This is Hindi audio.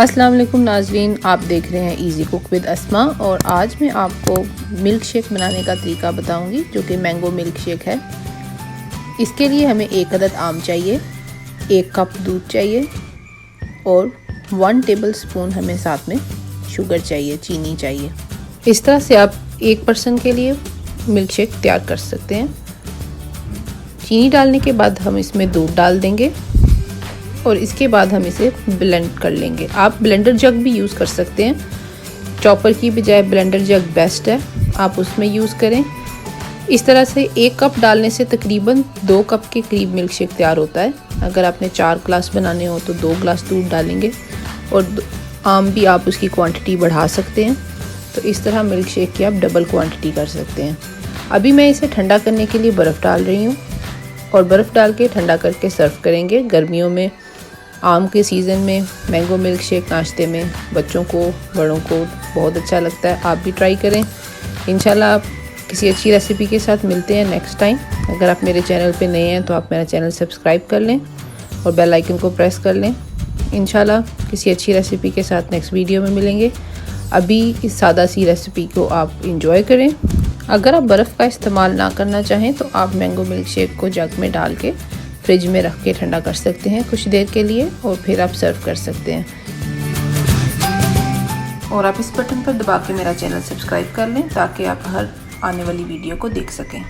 अस्सलाम वालेकुम नाज़रीन, आप देख रहे हैं इजी कुक विद अस्मा और आज मैं आपको मिल्क शेक बनाने का तरीका बताऊंगी जो कि मैंगो मिल्क शेक है। इसके लिए हमें 1 अदद आम चाहिए, 1 कप दूध चाहिए और 1 टेबल स्पून हमें साथ में शुगर चाहिए, चीनी चाहिए। इस तरह से आप 1 पर्सन के लिए मिल्क शेक तैयार कर सकते हैं। चीनी डालने के बाद हम इसमें दूध डाल देंगे और इसके बाद हम इसे ब्लेंड कर लेंगे। आप ब्लेंडर जग भी यूज़ कर सकते हैं, चॉपर की बजाय ब्लेंडर जग बेस्ट है, आप उसमें यूज़ करें। इस तरह से 1 कप डालने से तकरीबन 2 कप के करीब मिल्क शेक तैयार होता है। अगर आपने 4 ग्लास बनाने हो तो 2 ग्लास दूध डालेंगे और आम भी आप उसकी क्वांटिटी बढ़ा सकते हैं। तो इस तरह मिल्क शेक की आप डबल क्वांटिटी कर सकते हैं। अभी मैं इसे ठंडा करने के लिए बर्फ़ डाल रही हूँ और बर्फ़ डाल के ठंडा करके सर्व करेंगे। गर्मियों में आम के सीज़न में मैंगो मिल्क शेक नाश्ते में बच्चों को बड़ों को बहुत अच्छा लगता है। आप भी ट्राई करें। इंशाल्लाह आप किसी अच्छी रेसिपी के साथ मिलते हैं नेक्स्ट टाइम। अगर आप मेरे चैनल पे नए हैं तो आप मेरा चैनल सब्सक्राइब कर लें और बेल आइकन को प्रेस कर लें। इंशाल्लाह किसी अच्छी रेसिपी के साथ नेक्स्ट वीडियो में मिलेंगे। अभी इस सादा सी रेसिपी को आप इंजॉय करें। अगर आप बर्फ़ का इस्तेमाल ना करना चाहें तो आप मैंगो मिल्क शेक को जग में डाल के फ्रिज में रख के ठंडा कर सकते हैं कुछ देर के लिए और फिर आप सर्व कर सकते हैं। और आप इस बटन पर दबा के मेरा चैनल सब्सक्राइब कर लें ताकि आप हर आने वाली वीडियो को देख सकें।